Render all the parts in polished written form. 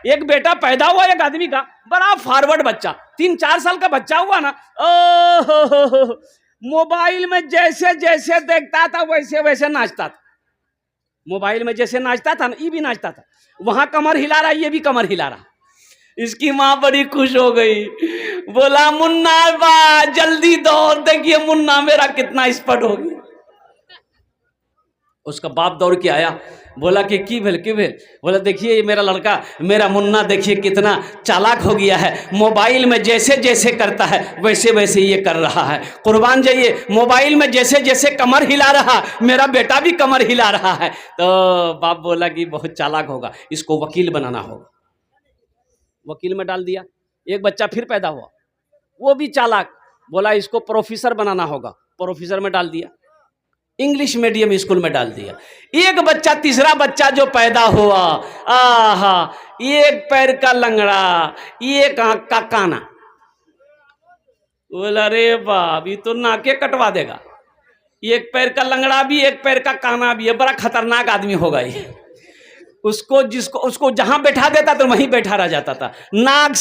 एक बेटा पैदा हुआ एक आदमी का, बड़ा फॉरवर्ड बच्चा, 3-4 साल का बच्चा हुआ ना, ओ मोबाइल में जैसे जैसे देखता था वैसे वैसे नाचता था। मोबाइल में जैसे नाचता था ना, ये भी नाचता था, वहां कमर हिला रहा, ये भी कमर हिला रहा। इसकी माँ बड़ी खुश हो गई, बोला मुन्ना बा जल्दी दौड़, देखिए मुन्ना मेरा कितना स्पट हो गया। उसका बाप दौड़ के आया, बोला कि की भेल की भेल? बोला देखिए ये मेरा लड़का, मेरा मुन्ना देखिए कितना चालाक हो गया है, मोबाइल में जैसे जैसे करता है वैसे वैसे ये कर रहा है। कुर्बान जाइए, मोबाइल में जैसे जैसे कमर हिला रहा, मेरा बेटा भी कमर हिला रहा है। तो बाप बोला कि बहुत चालाक होगा, इसको वकील बनाना होगा। वकील में डाल दिया। एक बच्चा फिर पैदा हुआ, वो भी चालाक, बोला इसको प्रोफेसर बनाना होगा, प्रोफेसर में डाल दिया, इंग्लिश मीडियम स्कूल में डाल दिया। एक बच्चा, तीसरा बच्चा जो पैदा हुआ, आहा, एक पैर का लंगड़ा, एक आंख का काना। बोला रे बाप, ये तो नाके कटवा देगा। एक पैर का लंगड़ा भी, एक पैर का काना भी है, बड़ा खतरनाक आदमी होगा ये। उसको जहां बैठा देता तो वहीं बैठा रह जाता था, नाक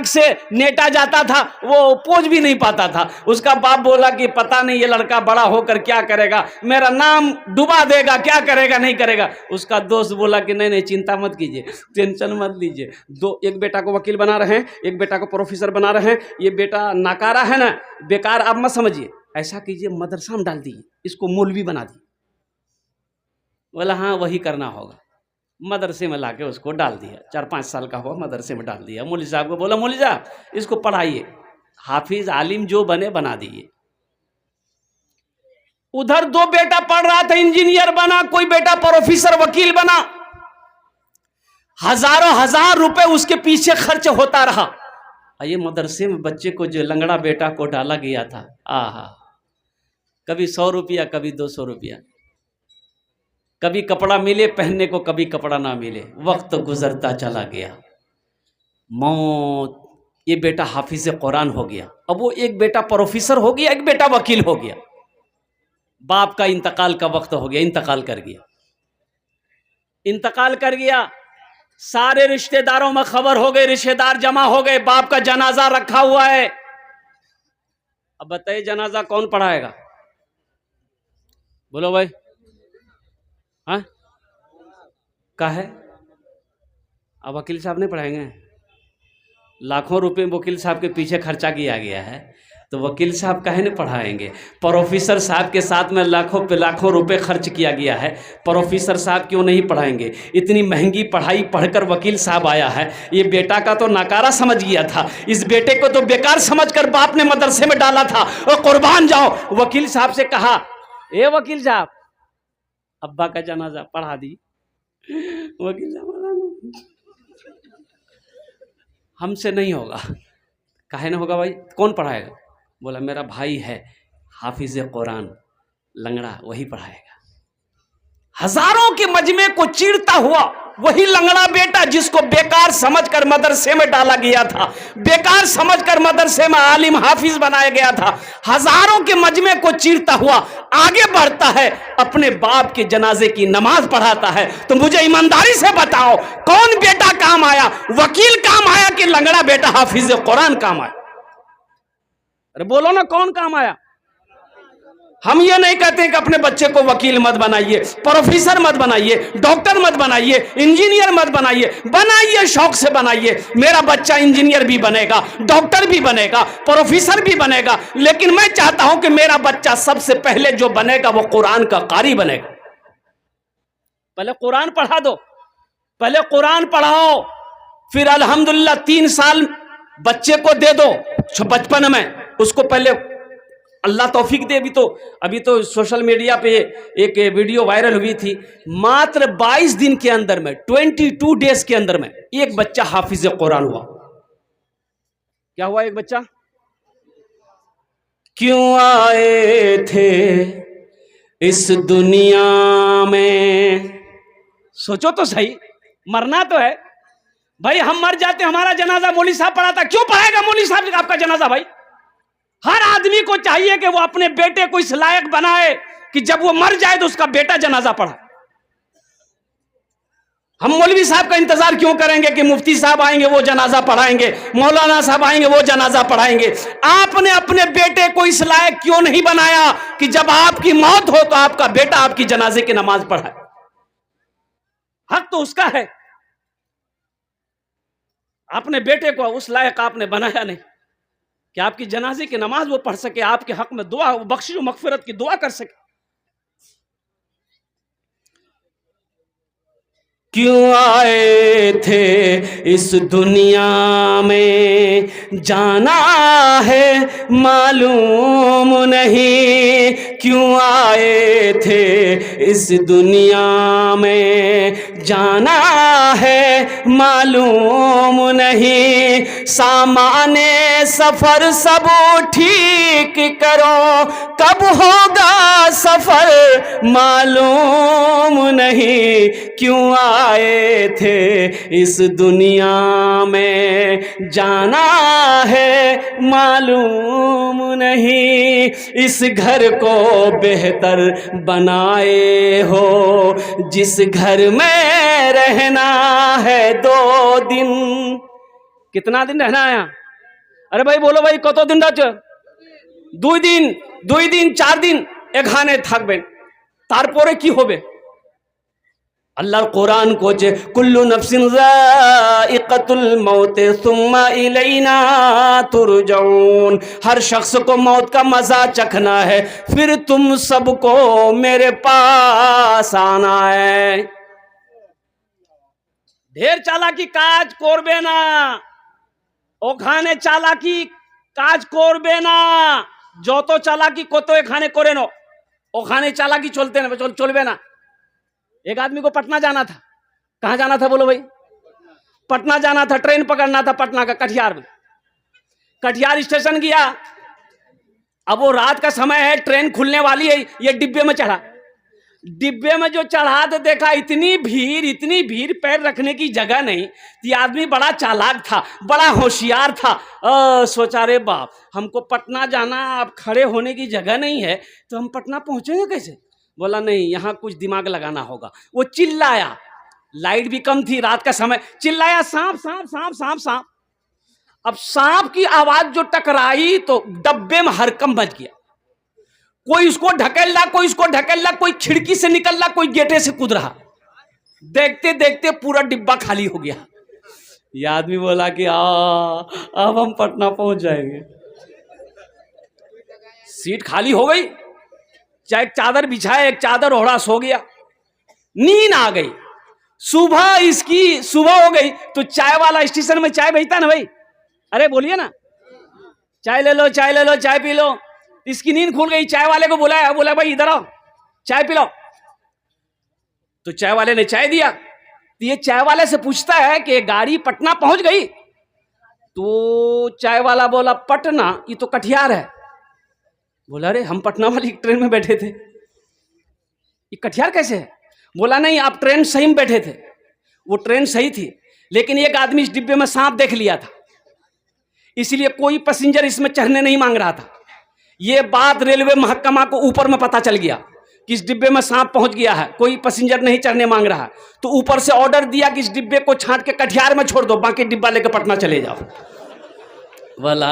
से नेटा जाता था, वो पोज भी नहीं पाता था। उसका बाप बोला कि पता नहीं ये लड़का बड़ा होकर क्या करेगा, मेरा नाम डुबा देगा, क्या करेगा नहीं करेगा। उसका दोस्त बोला कि नहीं चिंता मत कीजिए, टेंशन मत लीजिए, एक बेटा को वकील बना रहे हैं, एक बेटा को प्रोफेसर बना रहे हैं, ये बेटा नाकारा है ना, बेकार आप मत समझिए, ऐसा कीजिए मदरसा में डाल दीजिए, इसको मौलवी बना दिए। बोला हाँ वही करना होगा। मदरसे में लाके उसको डाल दिया, 4-5 साल का हुआ, मदरसे में डाल दिया। मौलवी साहब को बोला मौलवी साहब इसको पढ़ाइए, हाफिज आलिम जो बने बना दिए। उधर 2 बेटा पढ़ रहा था, इंजीनियर बना, कोई बेटा प्रोफेसर वकील बना, हजारों हजार रुपए उसके पीछे खर्च होता रहा। ये मदरसे में बच्चे को जो लंगड़ा बेटा को डाला गया था, आहा, कभी 100 रुपया, कभी 200 रुपया, कभी कपड़ा मिले पहनने को, कभी कपड़ा ना मिले, वक्त गुजरता चला गया, मौत। ये बेटा हाफिज कुरान हो गया, अब वो एक बेटा प्रोफेसर हो गया, एक बेटा वकील हो गया। बाप का इंतकाल का वक्त हो गया, इंतकाल कर गया। सारे रिश्तेदारों में खबर हो गई, रिश्तेदार जमा हो गए, बाप का जनाजा रखा हुआ है। अब बताइए जनाजा कौन पढ़ाएगा? बोलो भाई, हाँ का है? अब वकील साहब नहीं पढ़ाएंगे? लाखों रुपए वकील साहब के पीछे खर्चा किया गया है, तो वकील साहब काहे नहीं पढ़ाएंगे? प्रोफेसर साहब के साथ में लाखों पे लाखों रुपए खर्च किया गया है, प्रोफेसर साहब क्यों नहीं पढ़ाएंगे? इतनी महंगी पढ़ाई पढ़कर वकील साहब आया है, ये बेटा का तो नाकारा समझ गया था, इस बेटे को तो बेकार समझकर बाप ने मदरसे में डाला था। और कुर्बान जाओ, वकील साहब से कहा, ए वकील साहब अब्बा का जनाजा पढ़ा दी। वकील साहब हमसे नहीं होगा। काहे ना होगा भाई, कौन पढ़ाएगा? बोला मेरा भाई है हाफिज कुरान लंगड़ा, वही पढ़ाएगा। हजारों के मजमे को चीरता हुआ वही लंगड़ा बेटा जिसको बेकार समझकर मदरसे में डाला गया था, बेकार समझकर मदरसे में आलिम हाफिज बनाया गया था, हजारों के मजमे को चीरता हुआ आगे बढ़ता है, अपने बाप के जनाजे की नमाज पढ़ाता है। तो मुझे ईमानदारी से बताओ, कौन बेटा काम आया? वकील काम आया कि लंगड़ा बेटा हाफिज कुरान काम आया? अरे बोलो ना, कौन काम आया? हम ये नहीं कहते कि अपने बच्चे को वकील मत बनाइए, प्रोफेसर मत बनाइए, डॉक्टर मत बनाइए, इंजीनियर मत बनाइए, बनाइए शौक से बनाइए। मेरा बच्चा इंजीनियर भी बनेगा, डॉक्टर भी बनेगा, प्रोफेसर भी बनेगा, लेकिन मैं चाहता हूं कि मेरा बच्चा सबसे पहले जो बनेगा वो कुरान का कारी बनेगा। पहले कुरान पढ़ा दो, पहले कुरान पढ़ाओ, फिर अल्हम्दुलिल्लाह 3 साल बच्चे को दे दो बचपन में, उसको पहले अल्लाह तौफीक दे। अभी तो सोशल मीडिया पे एक वीडियो वायरल हुई थी, मात्र 22 दिन के अंदर में, 22 डेज के अंदर में एक बच्चा हाफिज कुरान हुआ। क्या हुआ? एक बच्चा। क्यों आए थे इस दुनिया में? सोचो तो सही, मरना तो है भाई, हम मर जाते, हमारा जनाजा मौलवी साहब पढ़ाता, क्यों पढ़ाएगा मौलवी साहब आपका जनाजा? भाई हर आदमी को चाहिए कि वो अपने बेटे को इस लायक बनाए कि जब वो मर जाए तो उसका बेटा जनाजा पढ़ा। हम मौलवी साहब का इंतजार क्यों करेंगे कि मुफ्ती साहब आएंगे वो जनाजा पढ़ाएंगे, मौलाना साहब आएंगे वो जनाजा पढ़ाएंगे। आपने अपने बेटे को इस लायक क्यों नहीं बनाया कि जब आपकी मौत हो तो आपका बेटा आपकी जनाजे की नमाज पढ़ाए? हक तो उसका है। अपने बेटे को उस लायक आपने बनाया नहीं कि आपकी जनाजे की नमाज वो पढ़ सके, आपके हक में दुआ, बख्शिश मगफिरत की दुआ कर सके। क्यों आए थे इस दुनिया में, जाना है मालूम नहीं। क्यों आए थे इस दुनिया में, जाना है मालूम नहीं। सामाने सफर सब ठीक करो, कब होगा सफर मालूम नहीं। क्यों आए थे इस दुनिया में, जाना है मालूम नहीं। इस घर को बेहतर बनाए हो, जिस घर में रहना है 2 दिन। कितना दिन रहना है? अरे भाई बोलो भाई, कत दिन रह? 2 दिन, 2 दिन 4 दिन एखाने থাকবেন, তারপরে কি হবে? अल्लाह कुरान कोचे कुल्लु नफ्सिन ज़ाइक़तुल मौत सुम्मा इलैना तुरजऊन। हर शख्स को मौत का मजा चखना है, फिर तुम सबको मेरे पास आना है। ढेर चालाकी काज करबे ना, ओखाने चालाकी काज करबे ना। যত চালাকি কত এখানে করে নো, ওখানে চালাকি চলতে না, চলবে না। एक आदमी को पटना जाना था। कहाँ जाना था बोलो भाई? पटना जाना था, ट्रेन पकड़ना था पटना का, कटिहार में। कटिहार स्टेशन गया। अब वो रात का समय है, ट्रेन खुलने वाली है, ये डिब्बे में चढ़ा। डिब्बे में जो चढ़ा तो देखा इतनी भीड़, पैर रखने की जगह नहीं। ये आदमी बड़ा चालाक था, बड़ा होशियार था। सोचा रे बाप, हमको पटना जाना, अब खड़े होने की जगह नहीं है तो हम पटना पहुंचेंगे कैसे? बोला नहीं, यहाँ कुछ दिमाग लगाना होगा। वो चिल्लाया, लाइट भी कम थी, रात का समय, चिल्लाया सांप सांप सांप सांप सांप। अब सांप की आवाज जो टकराई तो डब्बे में हरकम मच गया। कोई उसको ढकेल रहा, कोई उसको ढकेल रहा, कोई खिड़की से निकल रहा, कोई गेटे से कूद रहा। देखते देखते पूरा डिब्बा खाली हो गया। यह आदमी बोला कि अब हम पटना पहुंच जाएंगे। सीट खाली हो गई, चाहे एक चादर बिछाए, एक चादर ओढ़ा, सो गया। नींद आ गई। सुबह हो गई तो चाय वाला स्टेशन में चाय भेजता ना भाई, अरे बोलिए ना, चाय ले लो, चाय ले लो, चाय पी लो। इसकी नींद खुल गई। चाय वाले को बुलाया, बोला भाई इधर आओ, चाय पी लो। तो चाय वाले ने चाय दिया। तो ये चाय वाले से पूछता है कि गाड़ी पटना पहुंच गई? तो चाय वाला बोला पटना, ये तो कटिहार है। बोला अरे हम पटना वाली ट्रेन में बैठे थे, ये कटिहार कैसे है? बोला नहीं, आप ट्रेन सही में बैठे थे, वो ट्रेन सही थी, लेकिन एक आदमी इस डिब्बे में सांप देख लिया था, इसलिए कोई पैसेंजर इसमें चढ़ने नहीं मांग रहा था। ये बात रेलवे महकमा को ऊपर में पता चल गया कि इस डिब्बे में सांप पहुंच गया है, कोई पैसेंजर नहीं चढ़ने मांग रहा। तो ऊपर से ऑर्डर दिया कि इस डिब्बे को छांट के कटिहार में छोड़ दो, बाकी डिब्बा लेकर पटना चले जाओ। वाला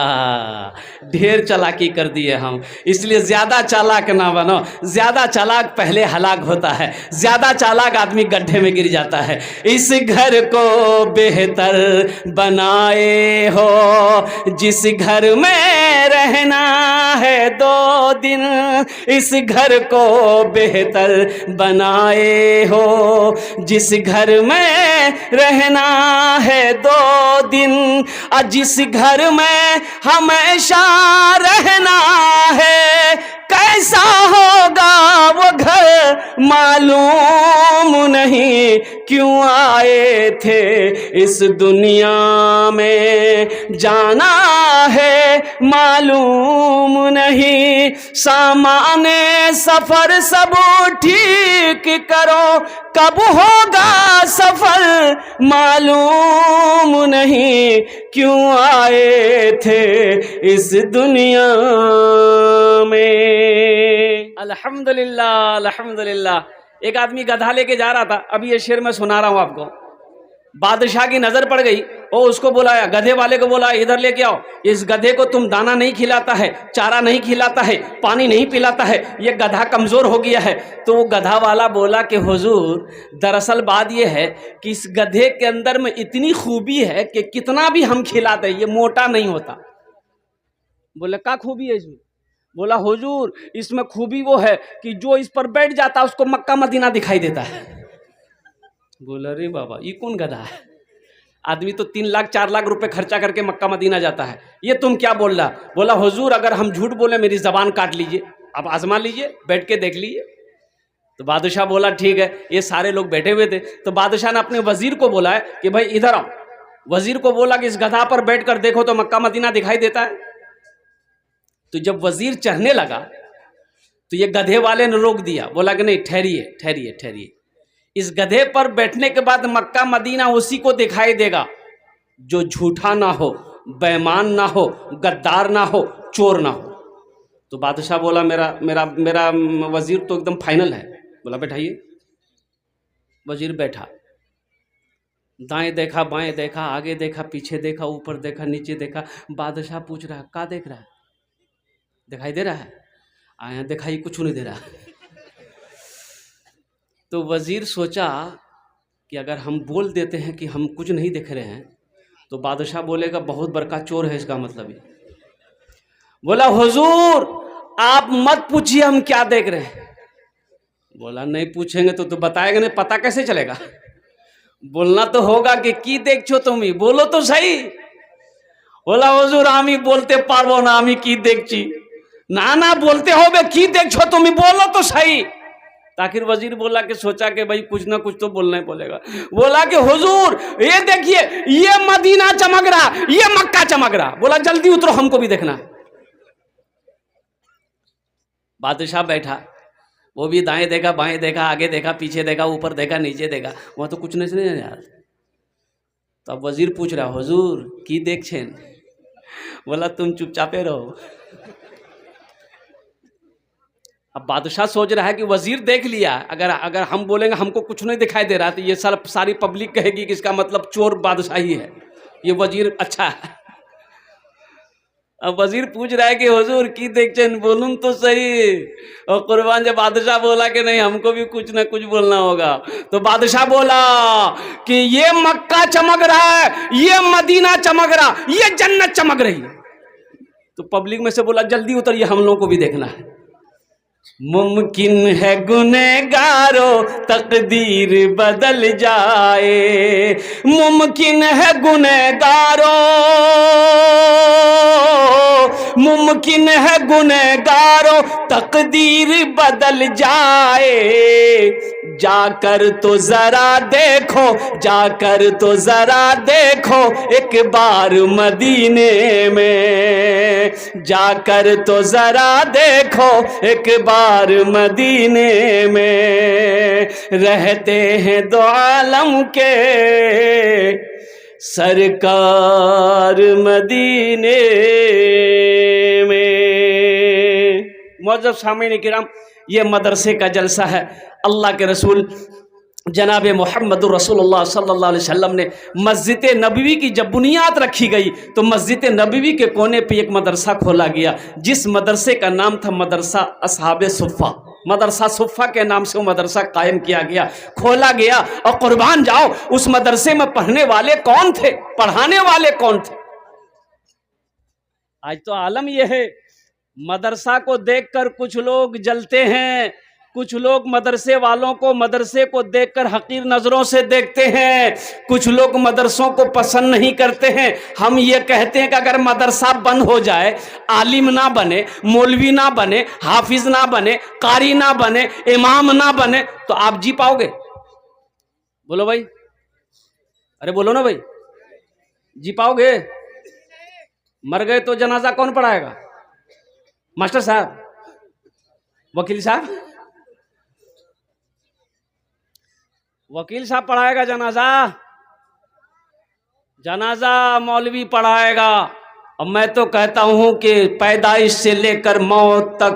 ढेर चालाकी कर दिए हम, इसलिए ज्यादा चालाक ना बनो। ज्यादा चालाक पहले हलाक होता है, ज्यादा चालाक आदमी गड्ढे में गिर जाता है। इस घर को बेहतर बनाए हो, जिस घर में रहना है 2 दिन। इस घर को बेहतर बनाए हो, जिस घर में रहना है 2 दिन। और जिस घर में हमेशा रहना है, कैसा होगा वो घर मालूम नहीं। क्यों आए थे इस दुनिया में, जाना है मालूम नहीं। सामाने सफर सब ठीक करो, कब होगा सफर मालूम नहीं। क्यों आए थे इस दुनिया में। अल्हम्दुलिल्लाह, अल्हम्दुलिल्लाह। एक आदमी गधा लेके जा रहा था, अभी ये शेर मैं सुना रहा हूं आपको। बादशाह की नजर पड़ गई, वो उसको बुलाया, गधे वाले को बोला इधर लेके आओ, इस गधे को तुम दाना नहीं खिलाता है, चारा नहीं खिलाता है, पानी नहीं पिलाता है, ये गधा कमजोर हो गया है। तो वो गधा वाला बोला कि हुजूर दरअसल बात ये है कि इस गधे के अंदर में इतनी खूबी है कि कितना भी हम खिलाते ये मोटा नहीं होता। बोले क्या खूबी है इसमें? बोला हुजूर इसमें खूबी वो है कि जो इस पर बैठ जाता है उसको मक्का मदीना दिखाई देता है। बोला रे बाबा ये कौन गधा है? आदमी तो 3 लाख 4 लाख रुपए खर्चा करके मक्का मदीना जाता है, ये तुम क्या बोल रहा? बोला हुजूर अगर हम झूठ बोले मेरी जबान काट लीजिए, आप आजमा लीजिए, बैठ के देख लीजिए। तो बादशाह बोला ठीक है। ये सारे लोग बैठे हुए थे, तो बादशाह ने अपने वजीर को बोला है कि भाई इधर आओ। वजीर को बोला कि इस गधा पर बैठ कर देखो तो मक्का मदीना दिखाई देता है। तो जब वजीर चढ़ने लगा तो ये गधे वाले ने रोक दिया, बोला कि नहीं ठहरिए ठहरिए ठहरिए, इस गधे पर बैठने के बाद मक्का मदीना उसी को दिखाई देगा जो झूठा ना हो, बेईमान ना हो, गद्दार ना हो, चोर ना हो। तो बादशाह बोला मेरा मेरा मेरा वजीर तो एकदम फाइनल है। बोला बैठाइए। वजीर बैठा, दाएं देखा बाएं देखा, आगे देखा पीछे देखा, ऊपर देखा नीचे देखा। बादशाह पूछ रहा है क्या देख रहा है? दिखाई दे रहा है? आया दिखाई कुछ नहीं दे रहा। तो वजीर सोचा कि अगर हम बोल देते हैं कि हम कुछ नहीं देख रहे हैं तो बादशाह बोलेगा बहुत बड़का चोर है, इसका मतलब ये। बोला हुजूर आप मत पूछिए हम क्या देख रहे हैं। बोला नहीं पूछेंगे तो बताएगा नहीं, पता कैसे चलेगा? बोलना तो होगा कि की देखो तुम ही, बोलो तो सही। बोला हुजूर आमी बोलते पारबो ना, आमी की देखची ना ना बोलते हो बे की देखो तुम ही, बोलो तो सही। आखिर वजीर बोला कि सोचा कि भाई कुछ ना कुछ तो बोलना ही बोलेगा। बोला कि हुजूर ये देखिए ये मदीना चमक रहा, ये मक्का चमक रहा। बोला जल्दी उतरो हमको भी देखना। बादशाह बैठा, वो भी दाएं देखा बाएं देखा, आगे देखा पीछे देखा, ऊपर देखा नीचे देखा, वहां तो कुछ नहीं यार। तो अब वजीर पूछ रहा हुजूर की देख छेन? बोला तुम चुपचापे रहो। अब बादशाह सोच रहा है कि वजीर देख लिया, अगर हम बोलेंगे हमको कुछ नहीं दिखाई दे रहा तो ये सारी पब्लिक कहेगी कि इसका मतलब चोर बादशाह ही है, ये वजीर अच्छा है। अब वजीर पूछ रहा है कि हुजूर की देखचन बोलूं तो सही। और कुर्बान जब बादशाह बोला कि नहीं हमको भी कुछ ना कुछ बोलना होगा, तो बादशाह बोला कि ये मक्का चमक रहा है, ये मदीना चमक रहा, ये जन्नत चमक रही है। तो पब्लिक में से बोला जल्दी उतरिए हम लोगों को भी देखना है। मुमकिन है गुनहगारों तकदीर बदल जाए, मुमकिन है गुनहगारों, मुमकिन है गुनहगारों तकदीर बदल जाए। जाकर तो जरा देखो, जाकर तो जरा देखो एक बार मदीने में, जाकर तो जरा देखो एक बार मदीने में। रहते हैं दो आलम के सरकार मदीने में। मौजूद सामीन किराम, ये मदरसे का जलसा है। अल्लाह के रसूल जनाब मोहम्मद रसूलुल्लाह सल्लल्लाहु अलैहि वसल्लम ने मस्जिद नबवी की जब बुनियाद रखी गई तो मस्जिद नबवी के कोने पे एक मदरसा खोला गया, जिस मदरसे का नाम था मदरसा असहाबे सुफ़ा। मदरसा सुफ़ा के नाम से वो मदरसा कायम किया गया, खोला गया। और कुर्बान जाओ उस मदरसे में पढ़ने वाले कौन थे, पढ़ाने वाले कौन थे? आज तो आलम यह है, मदरसा को देखकर कुछ लोग जलते हैं, कुछ लोग मदरसे वालों को, मदरसे को देखकर हकीर नजरों से देखते हैं, कुछ लोग मदरसों को पसंद नहीं करते हैं। हम ये कहते हैं कि अगर मदरसा बंद हो जाए, आलिम ना बने, मौलवी ना बने, हाफिज ना बने, कारी ना बने, इमाम ना बने, तो आप जी पाओगे? बोलो भाई, अरे बोलो ना भाई, जी पाओगे? मर गए तो जनाजा कौन पढ़ाएगा? मास्टर साहब, वकील साहब, वकील साहब पढ़ाएगा जनाजा, जनाजा मौलवी पढ़ाएगा। और मैं तो कहता हूं कि पैदाइश से लेकर मौत तक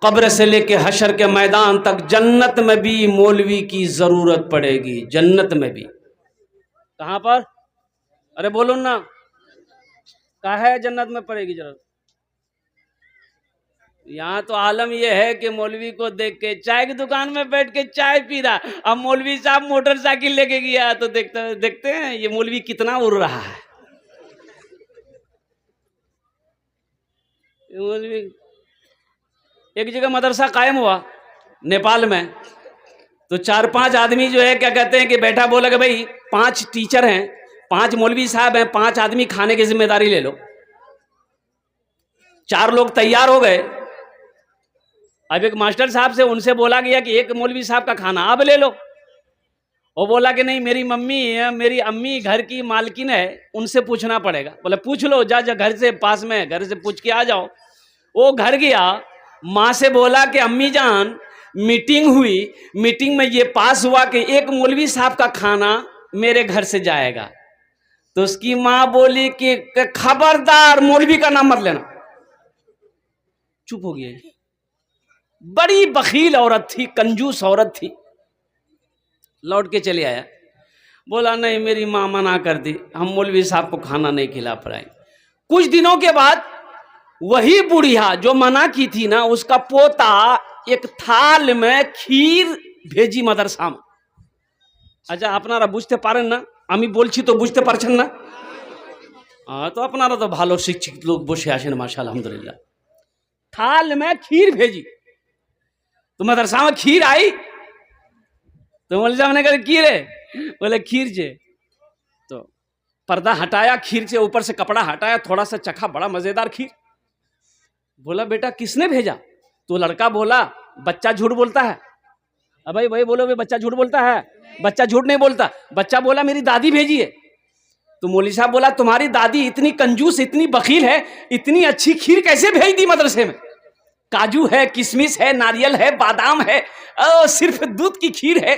कब्र से लेके हशर के मैदान तक जन्नत में भी मौलवी की जरूरत पड़ेगी, जन्नत में भी। कहाँ पर? अरे बोलो ना, कहाँ है जन्नत में पड़ेगी जरूरत? यहाँ तो आलम यह है कि मौलवी को देख के चाय की दुकान में बैठ के चाय पी रहा, अब मौलवी साहब मोटरसाइकिल लेके गया तो देखते हैं ये मौलवी कितना उड़ रहा है। मौलवी एक जगह मदरसा कायम हुआ नेपाल में, तो 4-5 आदमी जो है क्या कहते हैं कि बैठा, बोला कि भाई 5 टीचर हैं, 5 मौलवी साहब हैं, 5 आदमी खाने की जिम्मेदारी ले लो। 4 लोग तैयार हो गए। अब एक मास्टर साहब से उनसे बोला गया कि एक मौलवी साहब का खाना आप ले लो। वो बोला कि नहीं, मेरी मम्मी है, मेरी अम्मी घर की मालकिन है, उनसे पूछना पड़ेगा। बोले पूछ लो, जा घर से पास में, घर से पूछ के आ जाओ। वो घर गया, माँ से बोला कि अम्मी जान मीटिंग हुई, मीटिंग में ये पास हुआ कि एक मौलवी साहब का खाना मेरे घर से जाएगा। तो उसकी माँ बोली कि खबरदार मौलवी का नाम मत लेना। चुप हो गया। बड़ी बखील औरत थी, कंजूस औरत थी। लौट के चले आया, बोला नहीं मेरी माँ मना कर दी, हम मौलवी साहब को खाना नहीं खिला पाए। कुछ दिनों के बाद वही बुढ़िया जो मना की थी ना, उसका पोता एक थाल में खीर भेजी मदरसा में। अच्छा अपनारा बुझते पारें ना, আমি বলছি তো বুঝতে পারছেন না? तो अपनारा तो भालो शिक्षित लोग बसे आছেন माशाल्लाह अल्हम्दुलिल्लाह। थाल में खीर भेजी, तो मदरसा में खीर आई, तो मौलवी साहब ने कहा खीर है, बोले खीर जे। तो पर्दा हटाया, खीर से ऊपर से कपड़ा हटाया, थोड़ा सा चखा, बड़ा मजेदार खीर। बोला बेटा किसने भेजा? तो लड़का बोला बच्चा झूठ बोलता है। अब भाई बोलो भाई बच्चा झूठ बोलता है? बच्चा झूठ नहीं बोलता। बच्चा बोला मेरी दादी भेजी है। तो मौलवी साहब बोला तुम्हारी दादी इतनी कंजूस, इतनी बखील है, इतनी अच्छी खीर कैसे भेज दी मदरसे में? काजू है, किशमिश है, नारियल है, बादाम है, सिर्फ दूध की खीर है।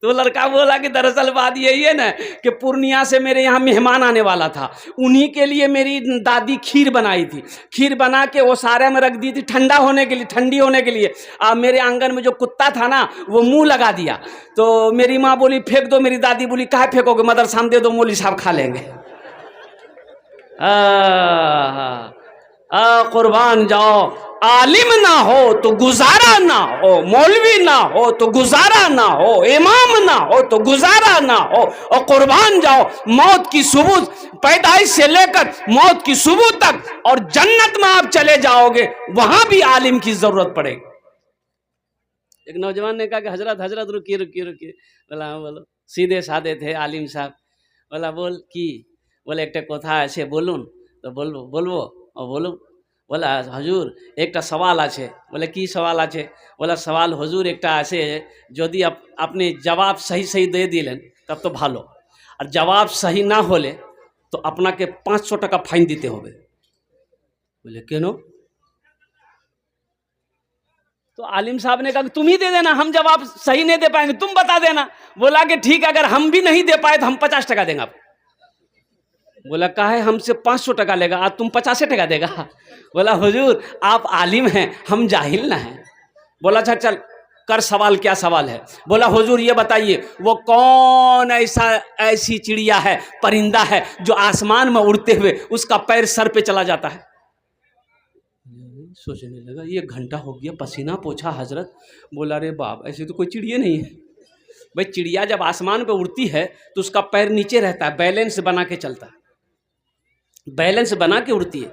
तो लड़का बोला कि दरअसल बात यही है ना कि पूर्णिया से मेरे यहाँ मेहमान आने वाला था, उन्हीं के लिए मेरी दादी खीर बनाई थी। खीर बना के वो सारे में रख दी थी ठंडा होने के लिए, ठंडी होने के लिए। मेरे आंगन में जो कुत्ता था ना वो मुंह लगा दिया। तो मेरी माँ बोली फेंक दो, मेरी दादी बोली काहे फेंकोगे, मदरसा में दे दो, मौलवी साहब खा लेंगे। कुर्बान जाओ, आलिम ना हो तो गुजारा ना हो, मौलवी ना हो तो गुजारा ना हो, इमाम ना हो तो गुजारा ना हो। और कुर्बान जाओ मौत की सुबह, पैदाइश से लेकर मौत की सुबह तक, और जन्नत में आप चले जाओगे वहां भी आलिम की जरूरत पड़ेगी। एक नौजवान ने कहा कि हजरत रुकिए रुकिए रुकिए। बोला हाँ बोलो। सीधे साधे थे आलिम साहब। बोला बोल की? बोले एक कथा আছে বলুন। तो बोलबो और बोलो। बोला हजूर एक सवाल आछे। बोले की सवाल आछे? बोला सवाल हजूर एक आछे, यदि अपने जवाब सही दे दिलें तब तो भालो, और जवाब सही ना होले तो अपना के 500 टाका फाइन दीते होबे। बोले क्यों? तो आलिम साहब ने कहा तुम ही दे देना, हम जवाब सही नहीं दे पाएंगे, तुम बता देना। बोला कि ठीक है, अगर हम भी नहीं दे पाए तो हम 50 टाका देंगे आपको। बोला काहे हमसे 500 टाका लेगा, आज तुम 50 टाका देगा? बोला हुजूर आप आलिम हैं, हम जाहिल ना हैं। बोला अच्छा चल कर सवाल, क्या सवाल है? बोला हुजूर ये बताइए वो कौन ऐसी चिड़िया है, परिंदा है जो आसमान में उड़ते हुए उसका पैर सर पे चला जाता है? सोचने लगा, ये घंटा हो गया, पसीना पोछा हजरत। बोला रे बाप ऐसी तो कोई चिड़िया नहीं है। भाई चिड़िया जब आसमान पे उड़ती है तो उसका पैर नीचे रहता है, बैलेंस बना के चलता है, बैलेंस बना के उड़ती है।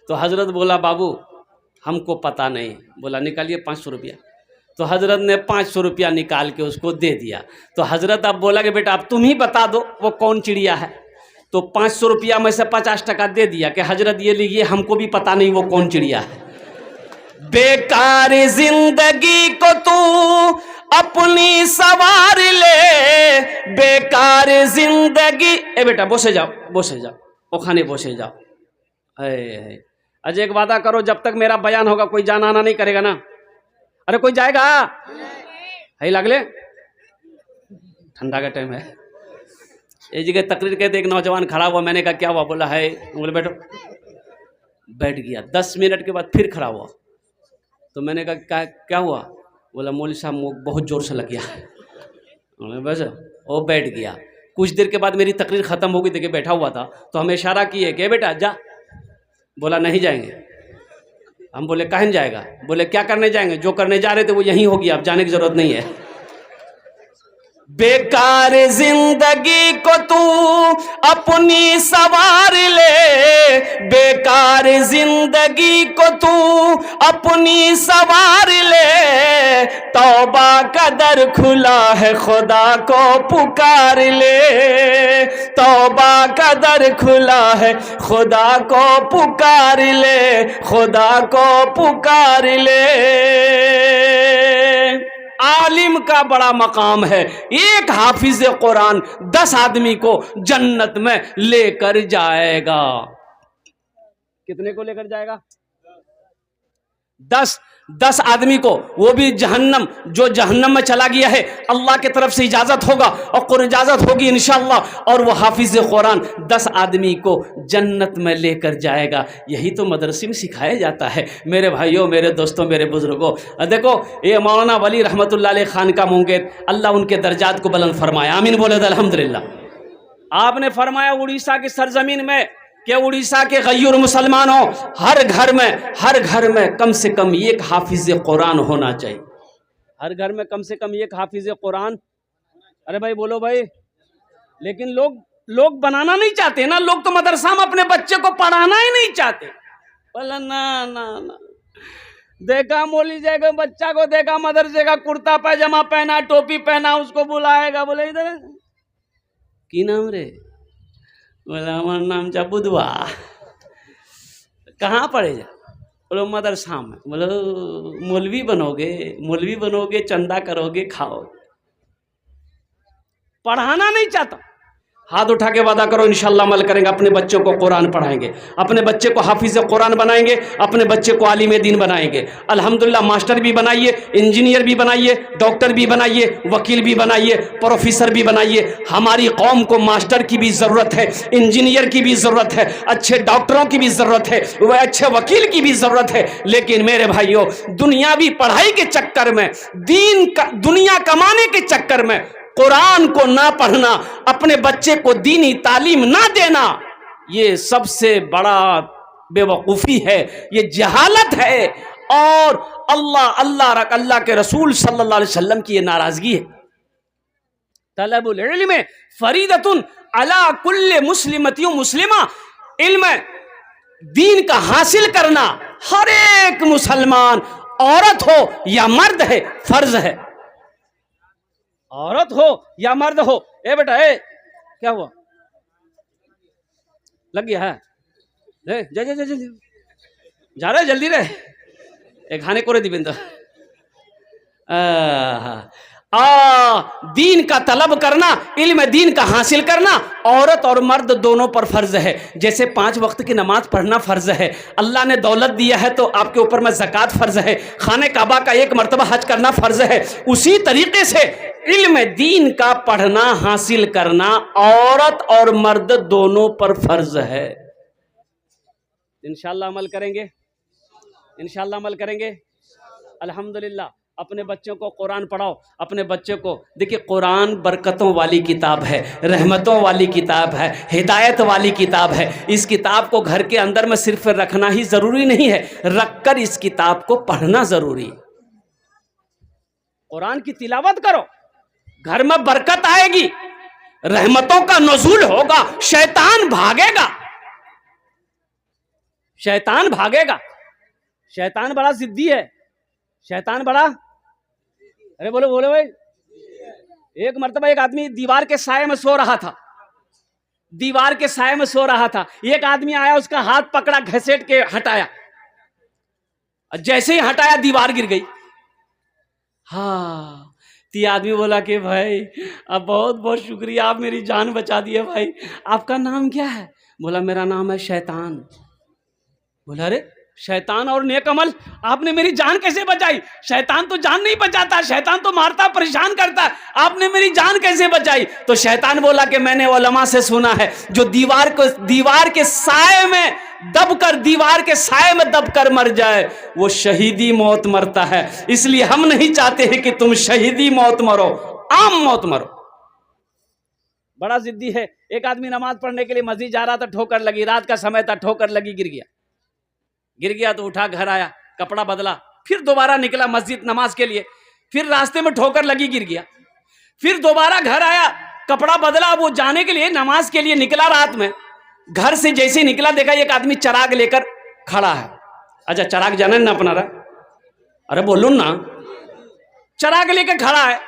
तो हजरत बोला बाबू हमको पता नहीं। बोला निकालिए 500 रुपया। तो हजरत ने 500 रुपया निकाल के उसको दे दिया। तो हजरत अब बोला कि बेटा अब तुम ही बता दो वो कौन चिड़िया है। तो 500 रुपया में से 50 टाका दे दिया कि हजरत ये लीजिए, हमको भी पता नहीं वो कौन चिड़िया है। बेकार जिंदगी को तू अपनी सवार ले, बेकार जिंदगी। ए बेटा बसे जाओ, ओखाने बसे जाओ। अजय एक वादा करो, जब तक मेरा बयान होगा कोई जाना आना नहीं करेगा ना? अरे कोई जाएगा? है लगले ठंडा का टाइम है। एक जगह तकरीर कहते एक नौजवान खड़ा हुआ, मैंने कहा क्या हुआ? बोला है। बोले बैठो। बैठ गया। 10 मिनट के बाद फिर खड़ा हुआ। तो मैंने कहा क्या हुआ? बोला मौलवी साहब बहुत ज़ोर से लग गया। बस वो बैठ गया। कुछ देर के बाद मेरी तकरीर ख़त्म हो गई, देखिए बैठा हुआ था, तो हमें इशारा किए कि बेटा जा। बोला नहीं जाएंगे। हम बोले काहे नहीं जाएगा? बोले क्या करने जाएंगे? जो करने जा रहे थे वो यहीं होगी, आप जाने की ज़रूरत नहीं है। बेकार जिंदगी को तू अपनी सवार ले, बेकार जिंदगी को तू अपनी सवार ले, तौबा का दर खुला है खुदा को पुकार ले, तौबा का दर खुला है खुदा को पुकार ले, खुदा को पुकार ले। आलिम का बड़ा मकाम है, एक हाफिज कुरान 10 आदमी को जन्नत में लेकर जाएगा। कितने को लेकर जाएगा? 10 आदमी को, वो भी जहन्नम, जो जहन्नम में चला गया है अल्लाह की तरफ से इजाजत होगा और इजाजत होगी इंशाअल्लाह, और वो हाफिज कुरान 10 आदमी को जन्नत में लेकर जाएगा। यही तो मदरसे में सिखाया जाता है मेरे भाइयों, मेरे दोस्तों, मेरे बुजुर्गों। देखो ये मौलाना वली रहमतुल्लाह अलैह खान का मुंगेर, अल्लाह उनके दरजात को बुलंद फरमाया, आमीन बोले अल्हम्दुलिल्लाह। आपने फरमाया उड़ीसा की सरजमीन में कि उड़ीसा के गयूर मुसलमानों, हर घर में कम से कम एक हाफिज कुरान होना चाहिए। हर घर में कम से कम एक हाफिज कुरान। अरे भाई बोलो भाई। लेकिन लोग बनाना नहीं चाहते ना, लोग तो मदरसा में अपने बच्चे को पढ़ाना ही नहीं चाहते। बोला ना देखा मौलवी जाएगा, बच्चा को देखा मदरसे का कुर्ता पैजामा पहना, टोपी पहना, उसको बुलाएगा, बोले इधर की नाम रे? बोला हमारा नाम जा बुधवा। कहाँ पढ़े जा? बोलो मदरसा में। बोलो मौलवी बनोगे, चंदा करोगे, खाओगे। पढ़ाना नहीं चाहता। हाथ उठा के वादा करो इंशाअल्लाह अमल करेंगे, अपने बच्चों को कुरान पढ़ाएंगे, अपने बच्चे को हाफिज कुरान बनाएंगे, अपने बच्चे को आलिम दीन बनाएंगे। अल्हम्दुलिल्लाह मास्टर भी बनाइए, इंजीनियर भी बनाइए, डॉक्टर भी बनाइए, वकील भी बनाइए, प्रोफेसर भी बनाइए। हमारी कौम को मास्टर की भी ज़रूरत है, इंजीनियर की भी ज़रूरत है, अच्छे डॉक्टरों की भी ज़रूरत है, वह अच्छे वकील की भी ज़रूरत है। लेकिन मेरे भाइयों, दुनियावी पढ़ाई के चक्कर में, दुनिया कमाने के चक्कर में कुरान को ना पढ़ना, अपने बच्चे को दीनी तालीम ना देना, ये सबसे बड़ा बेवकूफ़ी है, ये जहालत है, और अल्लाह के रसूल सल्लल्लाहु अलैहि वसल्लम की ये नाराज़गी है। तलबुल इल्म फरीदतुन अला कुल्ले मुस्लिमतियों मुस्लिमा, इल्म दीन का हासिल करना हर एक मुसलमान, औरत हो या मर्द है, फर्ज है। औरत हो या मर्द हो। ए बेटा ए, क्या हुआ? लग गया है? जा रहे जल्दी रे, एक खाने को रे दिबिंद। दीन का तलब करना, इल्म दीन का हासिल करना औरत और मर्द दोनों पर फर्ज है। जैसे 5 वक्त की नमाज पढ़ना फर्ज है, अल्लाह ने दौलत दिया है तो आपके ऊपर में ज़कात फर्ज है, खाने काबा का 1 मरतबा हज करना फर्ज है, उसी तरीके से इल्म दीन का पढ़ना हासिल करना औरत और मर्द दोनों पर फर्ज है। इंशाअल्लाह अमल करेंगे, इंशाअल्लाह अमल करेंगे। अल्हम्दुलिल्लाह अपने बच्चों को कुरान पढ़ाओ, अपने बच्चे को। देखिए कुरान बरकतों वाली किताब है, रहमतों वाली किताब है, हिदायत वाली किताब है। इस किताब को घर के अंदर में सिर्फ रखना ही ज़रूरी नहीं है, रखकर इस किताब को पढ़ना ज़रूरी। कुरान की तिलावत करो, घर में बरकत आएगी, रहमतों का नुज़ूल होगा, शैतान भागेगा, शैतान भागेगा। शैतान बड़ा जिद्दी है, शैतान बड़ा, अरे बोलो बोलो भाई। एक मर्तबा एक आदमी दीवार के साये में सो रहा था, दीवार के साये में सो रहा था। एक आदमी आया, उसका हाथ पकड़ा, घसीट के हटाया, जैसे ही हटाया दीवार गिर गई। हाँ, ती आदमी बोला कि भाई अब बहुत बहुत शुक्रिया, आप मेरी जान बचा दिए भाई। आपका नाम क्या है? बोला मेरा नाम है शैतान। बोला अरे शैतान और नेक अमल, आपने मेरी जान कैसे बचाई? शैतान तो जान नहीं बचाता, शैतान तो मारता परेशान करता, आपने मेरी जान कैसे बचाई? तो शैतान बोला कि मैंने उलमा से सुना है, जो दीवार के साए में दब कर, दीवार के साए में दब कर मर जाए, वो शहीदी मौत मरता है। इसलिए हम नहीं चाहते हैं कि तुम शहीदी मौत मरो, आम मौत मरो। बड़ा जिद्दी है। एक आदमी नमाज पढ़ने के लिए मस्जिद जा रहा था, ठोकर लगी, रात का समय था, ठोकर लगी, गिर गया तो उठा, घर आया, कपड़ा बदला, फिर दोबारा निकला मस्जिद नमाज के लिए, फिर रास्ते में ठोकर लगी, गिर गया, फिर दोबारा घर आया, कपड़ा बदला, वो जाने के लिए नमाज के लिए निकला। रात में घर से जैसे निकला, देखा एक आदमी चिराग लेकर खड़ा है। अच्छा, चिराग जाने ना अपना रहा, अरे बोलूं ना, चिराग लेकर खड़ा है।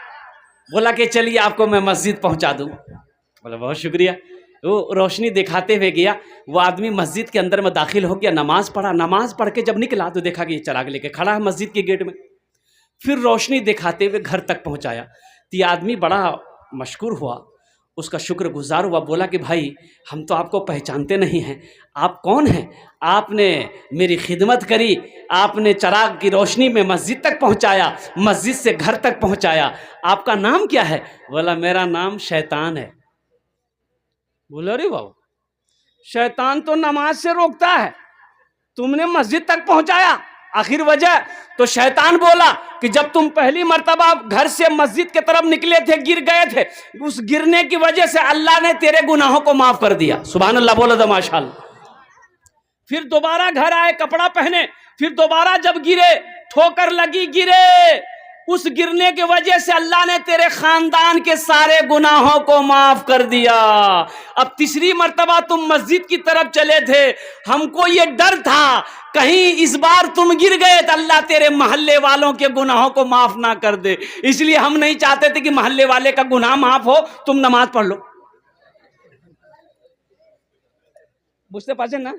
बोला कि चलिए आपको मैं मस्जिद पहुंचा दूं। बोला बहुत शुक्रिया। वो रोशनी दिखाते हुए गया, वो आदमी मस्जिद के अंदर में दाखिल हो गया, नमाज पढ़ा। नमाज पढ़ के जब निकला तो देखा कि ये चिराग लेके खड़ा है मस्जिद के गेट में। फिर रोशनी दिखाते हुए घर तक पहुंचाया तो ये आदमी बड़ा मशकूर हुआ, उसका शुक्रगुजार हुआ। बोला कि भाई हम तो आपको पहचानते नहीं हैं, आप कौन हैं? आपने मेरी खिदमत करी, आपने चिराग की रोशनी में मस्जिद तक पहुंचाया, मस्जिद से घर तक पहुंचाया। आपका नाम क्या है? बोला मेरा नाम शैतान है। बोला अरे बाबू, शैतान तो नमाज से रोकता है, तुमने मस्जिद तक पहुंचाया, आखिर वजह? तो शैतान बोला कि जब तुम पहली मर्तबा घर से मस्जिद की तरफ निकले थे, गिर गए थे, उस गिरने की वजह से अल्लाह ने तेरे गुनाहों को माफ कर दिया। सुभान अल्लाह, बोलो तो माशाअल्लाह। फिर दोबारा घर आए, कपड़ा पहने, फिर दोबारा जब गिरे, ठोकर लगी, गिरे, उस गिरने की वजह से अल्लाह ने तेरे खानदान के सारे गुनाहों को माफ कर दिया। अब तीसरी मर्तबा तुम मस्जिद की तरफ चले थे, हमको ये डर था कहीं इस बार तुम गिर गए तो अल्लाह तेरे मोहल्ले वालों के गुनाहों को माफ ना कर दे, इसलिए हम नहीं चाहते थे कि मोहल्ले वाले का गुनाह माफ हो, तुम नमाज पढ़ लो। बुझते पाचन ना?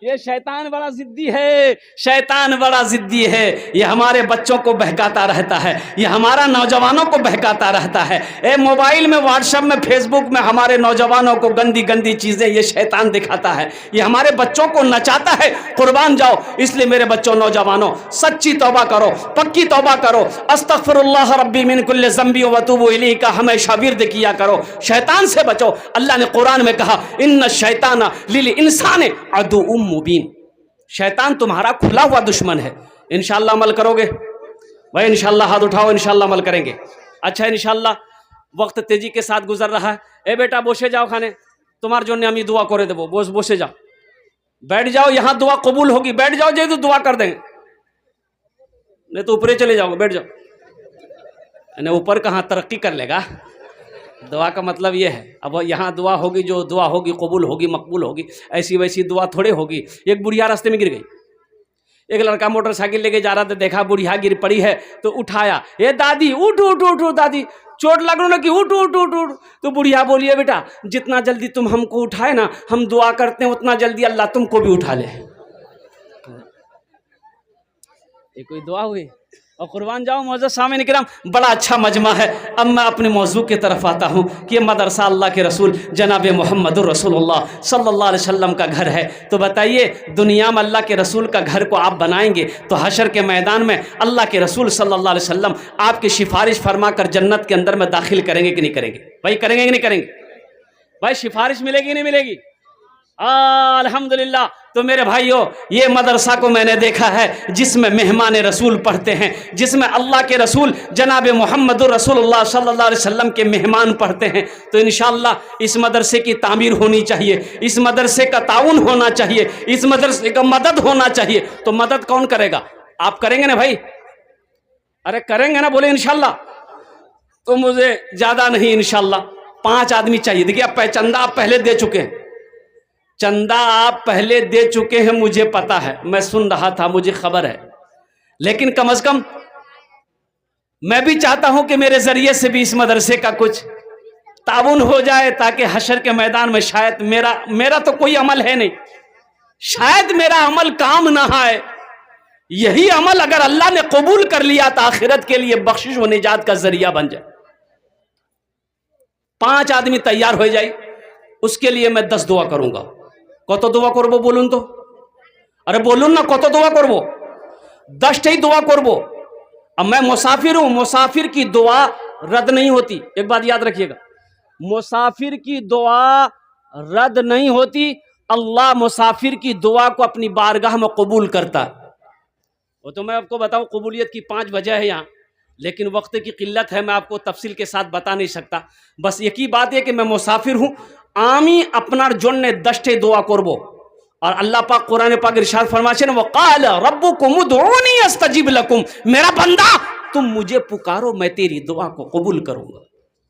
ये शैतान बड़ा जिद्दी है, शैतान बड़ा जिद्दी है। ये हमारे बच्चों को बहकाता रहता है, ये हमारा नौजवानों को बहकाता रहता है। ए मोबाइल में, व्हाट्सएप में, फेसबुक में हमारे नौजवानों को गंदी गंदी चीजें ये शैतान दिखाता है, ये हमारे बच्चों को नचाता है। कुर्बान जाओ। इसलिए मेरे बच्चों, नौजवानों, सच्ची तौबा करो, पक्की तौबा करो। अस्तगफिरुल्लाह रब्बी मिन कुल्लि ज़ंबी व अतूबु इलैहि का हमेशा विर्द किया करो। शैतान से बचो। अल्लाह ने कुरान में कहा, इन्ना शैताना लिल इंसाने अदुउम मुबीन। शैतान तुम्हारा खुला हुआ दुश्मन है। इंशाअल्लाह अमल करोगे भाई? इंशाअल्लाह हाथ उठाओ, इंशाअल्लाह अमल करेंगे। अच्छा, इंशाअल्लाह। वक्त तेजी के साथ गुजर रहा है। ए बेटा बोसे जाओ खाने, तुम्हार जो ने दुआ करे देवो, बोसे जाओ, बैठ जाओ, यहाँ दुआ कबूल होगी। बैठ जाओ, जे तो दुआ कर देंगे, नहीं तो ऊपरे चले जाओगे। बैठ जाओ। ऊपर कहाँ तरक्की कर लेगा? दुआ का मतलब ये है, अब यहाँ दुआ होगी, जो दुआ होगी कबूल होगी, मकबूल होगी। ऐसी वैसी दुआ थोड़े होगी। एक बुढ़िया रास्ते में गिर गई, एक लड़का मोटरसाइकिल लेके जा रहा था, देखा बुढ़िया गिर पड़ी है तो उठाया, ये दादी उठ उठ उठ उठ, दादी चोट लग रहा ना कि उठ उठ उठ उठ। तो बुढ़िया बोलिए, बेटा जितना जल्दी तुम हमको उठाए ना, हम दुआ करते हैं उतना जल्दी अल्लाह तुमको भी उठा ले। ये कोई दुआ हुई? और कुर्बान जाओ मौजूद सामने किराम, बड़ा अच्छा मजमा है। अब मैं अपने मौजू की तरफ आता हूँ कि ये मदरसा अल्लाह के रसूल जनाब मोहम्मदुर रसूलुल्लाह सल्लल्लाहु अलैहि वसल्लम का घर है। तो बताइए, दुनिया में अल्लाह के रसूल का घर को आप बनाएंगे तो हशर के मैदान में अल्लाह के रसूल सल्लल्लाहु अलैहि वसल्लम आपकी सिफारिश फरमा कर जन्नत के अंदर में दाखिल करेंगे कि नहीं करेंगे? भाई करेंगे कि नहीं करेंगे? भाई सिफारिश मिलेगी नहीं मिलेगी? अल्हम्दुलिल्लाह। तो मेरे भाइयों, ये मदरसा को मैंने देखा है जिसमें मेहमान रसूल पढ़ते हैं, जिसमें अल्लाह के रसूल जनाब मोहम्मदुर रसूलुल्लाह सल्लल्लाहु अलैहि वसल्लम के मेहमान पढ़ते हैं। तो इंशाअल्लाह इस मदरसे की तामीर होनी चाहिए, इस मदरसे का ताउन होना चाहिए, इस मदरसे का मदद होना चाहिए। तो मदद कौन करेगा? आप करेंगे ना भाई? अरे करेंगे ना? बोले इंशाअल्लाह। तो मुझे ज़्यादा नहीं, इंशाअल्लाह 5 आदमी चाहिए। देखिए, आप चंदा आप पहले दे चुके हैं, चंदा आप पहले दे चुके हैं, मुझे पता है, मैं सुन रहा था, मुझे खबर है। लेकिन कम से कम मैं भी चाहता हूं कि मेरे जरिए से भी इस मदरसे का कुछ ताउन हो जाए, ताकि हशर के मैदान में शायद मेरा तो कोई अमल है नहीं, शायद मेरा अमल काम ना आए। यही अमल अगर अल्लाह ने कबूल कर लिया तो आखिरत के लिए बख्शिश व निजात का जरिया बन जाए। 5 आदमी तैयार हो जाए, उसके लिए मैं 10 दुआ करूंगा। कत दुआ करबो बोलून तो? अरे बोलून ना, कत दुआ करबो? 10 दुआ करबो। अब मैं मुसाफिर हूं, मुसाफिर की दुआ रद्द नहीं होती। एक बात याद रखिएगा, मुसाफिर की दुआ रद्द नहीं होती। अल्लाह मुसाफिर की दुआ को अपनी बारगाह में कबूल करता। वो तो मैं आपको बताऊं, कबूलियत की 5 वजह है यहाँ, लेकिन वक्त की किल्लत है, मैं आपको तफसील के साथ बता नहीं सकता। बस एक ही बात है कि मैं मुसाफिर हूँ, आमी अपनार जोन्ने दस्टे दुआ करबो। और अल्लाह पाक कुरान पाक इरशाद फरमाते हैं, वक़ाल रब्बुकुम उदऊनी अस्तजिब लकुम, मेरा बंदा तुम मुझे पुकारो मैं तेरी दुआ को कबूल करूंगा।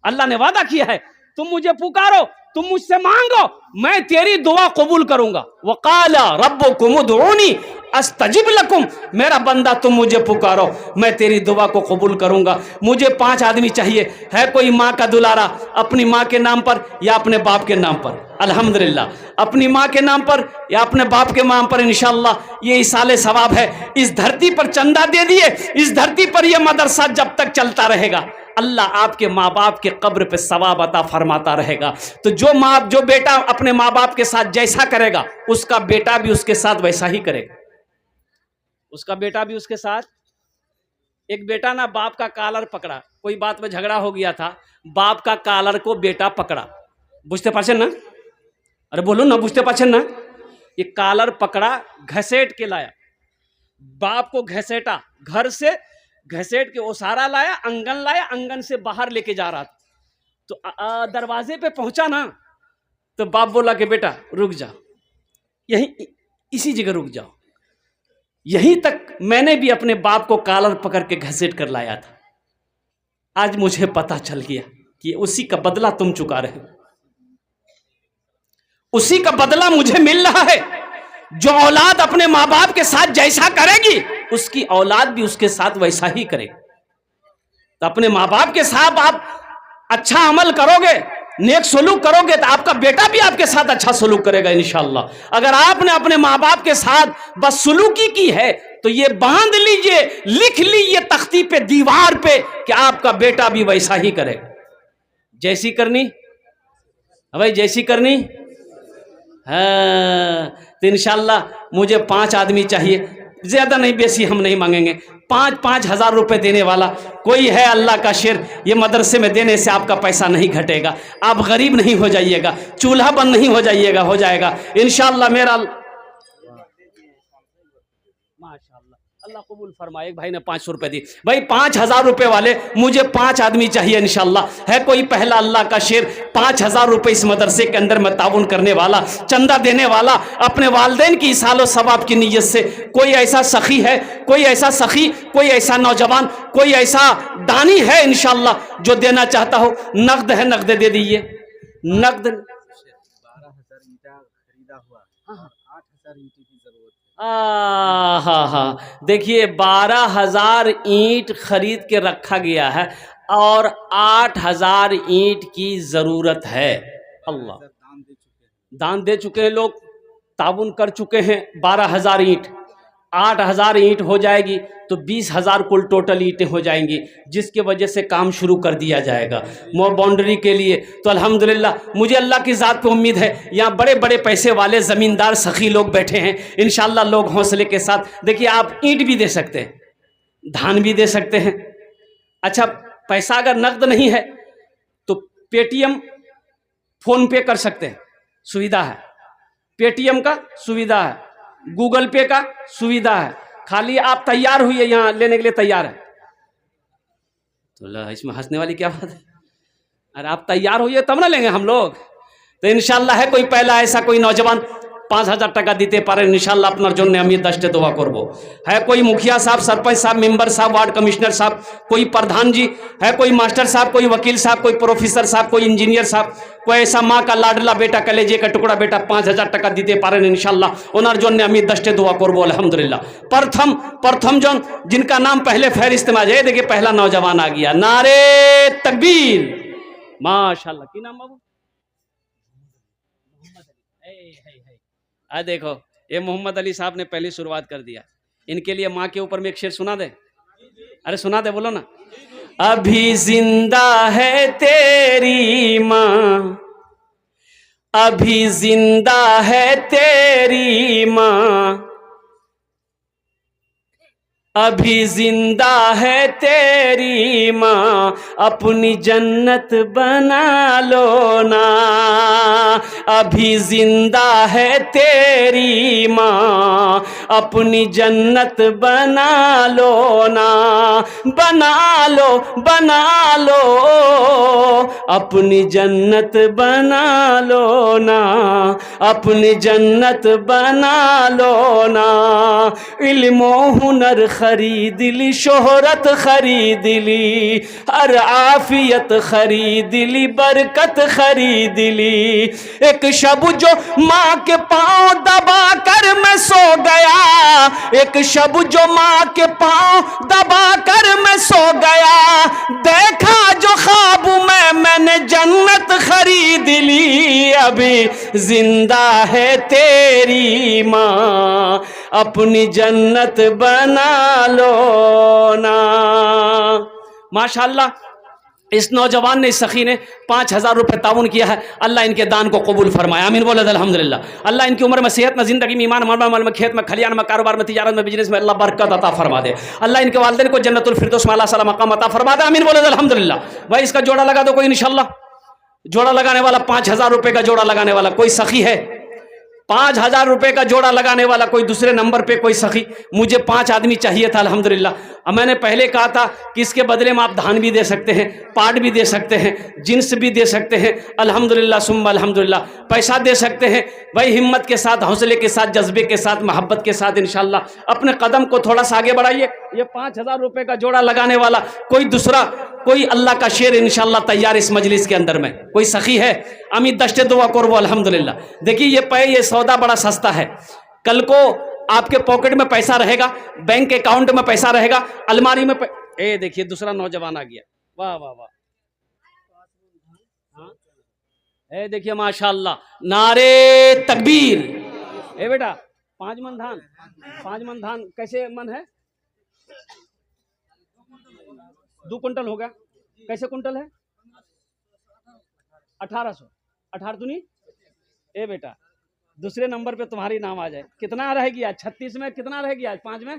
अल्लाह ने वादा किया है, तुम मुझे पुकारो, तुम मुझसे मांगो, मैं तेरी दुआ कबूल करूंगा। वक़ाल रब्बुकुम उदऊनी अस्तजिब लकुम, मेरा बंदा तुम मुझे पुकारो मैं तेरी दुआ को कबूल करूंगा। मुझे 5 आदमी चाहिए। है कोई माँ का दुलारा अपनी माँ के नाम पर या अपने बाप के नाम पर? अल्हम्दुलिल्लाह, अपनी माँ के नाम पर या अपने बाप के नाम पर इंशाअल्लाह ये इसाले सवाब है। इस धरती पर चंदा दे दिए, इस धरती पर यह मदरसा जब तक चलता रहेगा अल्लाह आपके माँ बाप के कब्र पे सवाब अता फरमाता रहेगा। तो जो बेटा अपने माँ बाप के साथ जैसा करेगा उसका बेटा भी उसके साथ वैसा ही करेगा, उसका बेटा भी उसके साथ। एक बेटा ना बाप का कालर पकड़ा, कोई बात में झगड़ा हो गया था, बाप का कालर को बेटा पकड़ा, बुझते पाछे ना, अरे बोलो ना, बुझते पाछे ना, ये कालर पकड़ा, घसेट के लाया, बाप को घसेटा, घर से घसेट के ओसारा लाया, आंगन से बाहर लेके जा रहा था। तो दरवाजे पे पहुंचा ना, तो बाप बोला कि बेटा रुक जा, यहीं इसी जगह रुक जाओ, यहीं तक मैंने भी अपने बाप को कालर पकड़ के घसीट कर लाया था। आज मुझे पता चल गया कि उसी का बदला तुम चुका रहे हो, उसी का बदला मुझे मिल रहा है। जो औलाद अपने माँ बाप के साथ जैसा करेगी उसकी औलाद भी उसके साथ वैसा ही करेगी। तो अपने माँ बाप के साथ आप अच्छा अमल करोगे, नेक सलूक करोगे, तो आपका बेटा भी आपके साथ अच्छा सलूक करेगा इंशाअल्लाह। अगर आपने अपने माँ बाप के साथ बस सलूकी की है तो ये बांध लीजिए, लिख लीजिए तख्ती पे, दीवार पे, कि आपका बेटा भी वैसा ही करेगा। जैसी करनी भाई, जैसी करनी। हाँ, तो इंशाअल्लाह मुझे 5 आदमी चाहिए, ज्यादा नहीं, बेसी हम नहीं मांगेंगे। 5-5 हजार रुपए देने वाला कोई है? अल्लाह का शेर, ये मदरसे में देने से आपका पैसा नहीं घटेगा, आप गरीब नहीं हो जाइएगा, चूल्हा बंद नहीं हो जाइएगा, हो जाएगा इंशाअल्लाह। मेरा माशाअल्लाह, अल्लाह कबूल फरमाए। एक भाई ने 500 रुपए दी, भाई 5000 रुपए वाले मुझे 5 आदमी चाहिए इंशाअल्लाह। है कोई पहला अल्लाह का शेर 5000 रुपए इस मदरसे के अंदर में ताउन करने वाला, चंदा देने वाला, अपने वालिदैन की इसालो सवाब की नीयत से? कोई ऐसा सखी है, कोई ऐसा सखी, कोई ऐसा नौजवान, कोई ऐसा दानी है इंशाअल्लाह जो देना चाहता हो? नकद है, नकद दे दीजिए, नकद। 12,000 ईंटा खरीदा हुआ, 8,000 ईंटों की जरूरत है। हाँ, देखिए 12,000 ईंट खरीद के रखा गया है और 8,000 ईंट की जरूरत है। अल्लाह, दान दे चुके हैं लोग, ताउन कर चुके हैं। 12,000 ईंट, 8,000 ईंट हो जाएगी तो 20,000 कुल टोटल ईंटें हो जाएंगी, जिसके वजह से काम शुरू कर दिया जाएगा बाउंड्री के लिए। तो अल्हम्दुलिल्लाह मुझे अल्लाह की ज़ात पे उम्मीद है, यहाँ बड़े बड़े पैसे वाले ज़मींदार सखी लोग बैठे हैं इंशाअल्लाह। लोग हौसले के साथ, देखिए आप ईंट भी दे सकते हैं, धान भी दे सकते हैं। अच्छा, पैसा अगर नकद नहीं है तो पेटीएम, फोन पे कर सकते हैं, सुविधा है, पेटीएम का सुविधा है, गूगल पे का सुविधा है। खाली आप तैयार हुई है, यहाँ लेने के लिए तैयार है। तो इसमें हंसने वाली क्या बात है? अरे आप तैयार हुई है तब ना लेंगे हम लोग। तो इंशाल्लाह है कोई पहला ऐसा कोई नौजवान 5,000 টাকা দিতে পারেন इंशाल्लाह আপনার জন্য আমি दस्ते दुआ করব। है कोई मुखिया साहब, सरपंच साहब, मेंबर साहब, वार्ड कमिश्नर साहब, कोई प्रधान जी, है कोई मास्टर साहब, कोई वकील साहब, कोई प्रोफेसर साहब, कोई इंजीनियर साहब, कोई ऐसा माँ का लाडला बेटा, कलेजे का टुकड़ा बेटा 5,000 টাকা দিতে পারেন इंशाल्लाह, ওনার জন্য আমি दस्ते दुआ করব अल्हम्दुलिल्लाह। प्रथम जन जिनका नाम पहले फहरिस्त में आ जाए, देखिए पहला नौजवान आ गया, नारे तकबीर, माशाल्लाह। की नाम बाबू? देखो ये मोहम्मद अली साहब ने पहली शुरुआत कर दिया। इनके लिए माँ के ऊपर में एक शेर सुना दे। अरे सुना दे, बोलो ना। अभी जिंदा है तेरी माँ, अभी जिंदा है तेरी माँ, अभी जिंदा है तेरी माँ, अपनी जन्नत बना लो ना। अभी जिंदा है तेरी माँ, अपनी जन्नत बना लो ना। बना लो, बना लो, अपनी जन्नत बना लो ना। अपनी जन्नत बना लो ना। इल्मो हुनर खरीद ली, शोहरत खरीद ली, हर आफियत खरीद ली, बरकत खरीद ली। एक शब जो माँ के पाँव दबा कर मैं सो गया, एक शब जो माँ के पाँव दबा कर मैं सो गया, देखा जो ख्वाब में मैंने जन्नत खरीद ली। अभी जिंदा है तेरी माँ, अपनी जन्नत बना लो ना। माशाअल्लाह, इस नौजवान ने, इस सखी ने 5,000 रुपये ताउन किया है। अल्लाह इनके दान को कबूल फरमाए, आमीन बोले अल्हम्दुलिल्लाह। अल्लाह इनकी उम्र में, सेहत में, जिंदगी में, ईमान में, खेत में, खलियान में, कारोबार में, तिजारत में, बिजनेस में अल्लाह बरकत अता फरमा दे। अल्लाह इनके वालिदैन को जन्नतुल फिरदौस में अल्लाह सला मकाम अता फरमा दे, आमीन बोले अल्हम्दुलिल्लाह। भाई इसका जोड़ा लगा दो कोई इंशाल्लाह। जोड़ा लगाने वाला, 5,000 रुपये का जोड़ा लगाने वाला कोई सखी है? 5,000 रुपये का जोड़ा लगाने वाला कोई दूसरे नंबर पे कोई सखी? मुझे 5 आदमी चाहिए था अल्हम्दुलिल्लाह। अब मैंने पहले कहा था कि इसके बदले में आप धान भी दे सकते हैं, पाट भी दे सकते हैं, जिन्स भी दे सकते हैं, अल्हम्दुलिल्लाह सुम्मा अल्हम्दुलिल्लाह, पैसा दे सकते हैं। भाई हिम्मत के साथ, हौसले के साथ, जज्बे के साथ, मोहब्बत के साथ इंशाल्लाह अपने कदम को थोड़ा सा आगे बढ़ाइए। ये 5,000 रुपये का जोड़ा लगाने वाला कोई दूसरा, कोई अल्लाह का शेर इंशाल्लाह तैयार इस मजलिस के अंदर में कोई सखी है? अमी दश्ते दुआ करबो अल्हम्दुलिल्लाह। देखिए ये सौदा बड़ा सस्ता है। कल को आपके पॉकेट में पैसा रहेगा, बैंक अकाउंट में पैसा रहेगा, अलमारी में ए देखिए दूसरा नौजवान आ गया, वाह वाह वाह। हाँ, ए देखिए माशाअल्लाह, नारे तकबीर। ए बेटा 5 मन धान, 5 मन धान कैसे मन है? 2 कुंटल हो गया। कैसे कुंटल है? 1800। 18 दूनी। ए बेटा दूसरे नंबर पे तुम्हारी नाम आ जाए। कितना रहेगी आज? 36 में कितना रहेगी आज? 5 में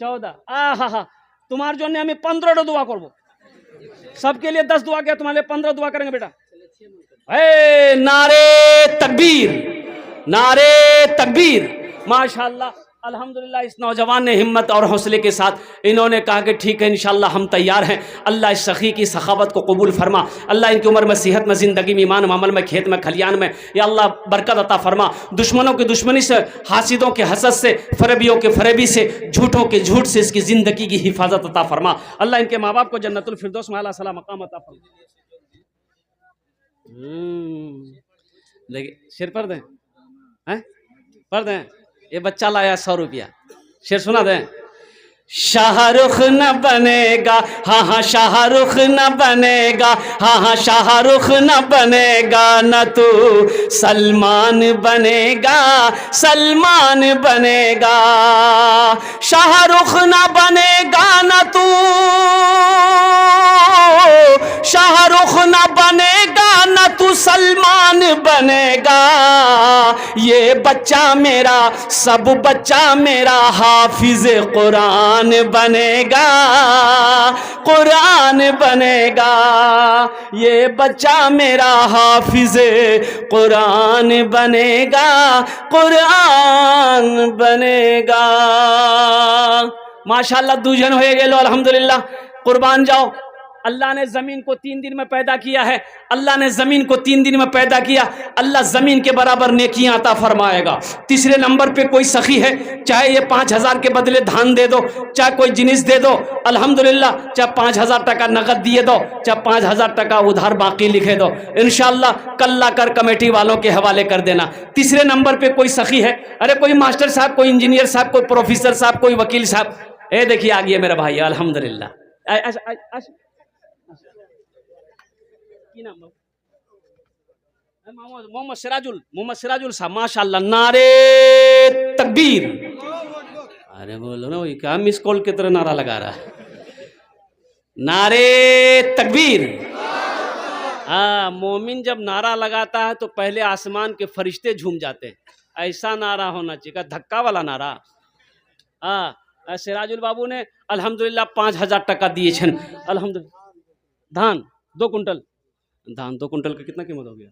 14। हा तुम्हारे जो हमें 15 दुआ करबो, सबके लिए 10 दुआ किया, तुम्हारे लिए 15 दुआ करेंगे बेटा। ए नारे तकबीर, नारे तकबीर। माशाअल्लाह अल्हम्दुलिल्लाह, इस नौजवान ने हिम्मत और हौसले के साथ इन्होंने कहा कि ठीक है इंशाल्लाह हम तैयार हैं। अल्लाह इस सखी की सखावत को कबूल फरमा। अल्लाह इनकी उम्र में, सेहत में, ज़िंदगी में, ईमान में, अमल में, खेत में, खलियान में या अल्लाह बरकत अता फरमा। दुश्मनों की दुश्मनी से, हासिदों के हसद से, फरेबियों के फरेबी से, झूठों के झूठ से इसकी ज़िंदगी की हिफाजत अता फरमा। अल्लाह इनके माँ बाप को जन्नतुल फिरदौस में अल्लाह सला मकाम अता फरमा। देखिए शेर पढ़ दें, हैं पढ़ दें। ये बच्चा लाया 100 रुपया, शेर सुना दें। शाहरुख न बनेगा, हाँ शाहरुख न बनेगा, हाँ शाहरुख न बनेगा, न तू सलमान बनेगा, सलमान बनेगा। शाहरुख न बनेगा न तू, शाहरुख न बनेगा न तू सलमान बनेगा। ये बच्चा मेरा, सब बच्चा मेरा हाफिज कुरान बनेगा, कुरान बनेगा। ये बच्चा मेरा हाफिज कुरान बनेगा, कुरान बनेगा। माशाअल्लाह दूजन हो गए लो अल्हम्दुलिल्लाह। कुर्बान जाओ। अल्लाह ने ज़मीन को 3 दिन में पैदा किया है। अल्लाह ने ज़मीन को 3 दिन में पैदा किया। अल्लाह ज़मीन के बराबर नेकियां अता फरमाएगा। तीसरे नंबर पे कोई सखी है, चाहे ये 5,000 के बदले धान दे दो, चाहे कोई जिनिस दे दो अल्हम्दुलिल्लाह, चाहे 5,000 टका नगद दिए दो, चाहे 5,000 टका उधार बाकी लिखे दो, इंशाअल्लाह कल्ला कर कमेटी वालों के हवाले कर देना। तीसरे नंबर पे कोई सखी है, अरे कोई मास्टर साहब, कोई इंजीनियर साहब, कोई प्रोफेसर साहब, कोई वकील साहब, ए देखिए आ गया मेरा भाई अल्हम्दुलिल्लाह। मोहम्मद सिराजुल साहब, माशाअल्लाह, नारे तकबीर। अरे बोलो ना, वही क्या मिस कॉल की तरह नारा लगा रहा है। नारे तकबीर। हाँ, मोमिन जब नारा लगाता है तो पहले आसमान के फरिश्ते झूम जाते हैं। ऐसा नारा होना चाहिए, धक्का वाला नारा। हाँ, सिराजुल बाबू ने अल्हम्दुलिल्लाह 5000 टका दिए छन अल्हम्दुलिल्लाह। धान 2 कुंटल, धान 2 कुंटल का कितना कीमत हो गया?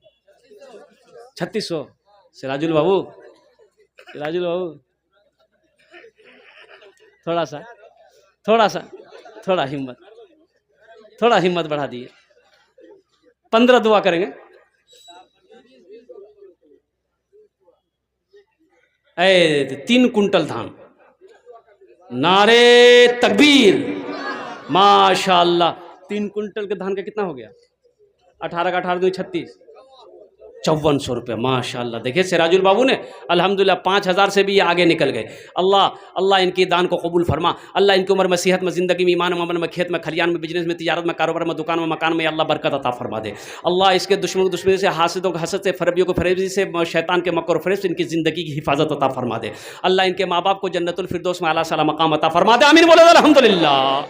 3600। सिराजुल बाबू, सिराजुल बाबू थोड़ा सा थोड़ा हिम्मत बढ़ा दिए। 15 दुआ करेंगे। ए 3 कुंटल धान, नारे तकबीर, माशाअल्लाह। 3 कुंटल के धान का कितना हो गया? 18 का 18 दूनी 36, 5400 रुपये। माशाअल्लाह। देखिए सिराजुल बाबू ने अल्हम्दुलिल्लाह 5000 से भी ये आगे निकल गए। अल्लाह इनकी दान को कबूल फरमा। अल्लाह इनकी उम्र में, सेहत में, ज़िंदगी में, ईमान में, अमन में, खेत में, खलियान में, बिजनेस में, तिजारत में, कारोबार में, दुकान में, मकान में अल्लाह बरकत अता फरमा दे। अल्लाह इसके दुश्मनी से, हासिदों के हसद से, फरेबियों को फरेबी से, शैतान के मकर फरेब से इनकी ज़िंदगी की हिफाजत अता फरमा दे। अल्लाह इनके माँ बाप को जन्नतुल फिरदौस में आला साला मकाम अता फरमा दे। आमीन बोलो अल्हम्दुलिल्लाह।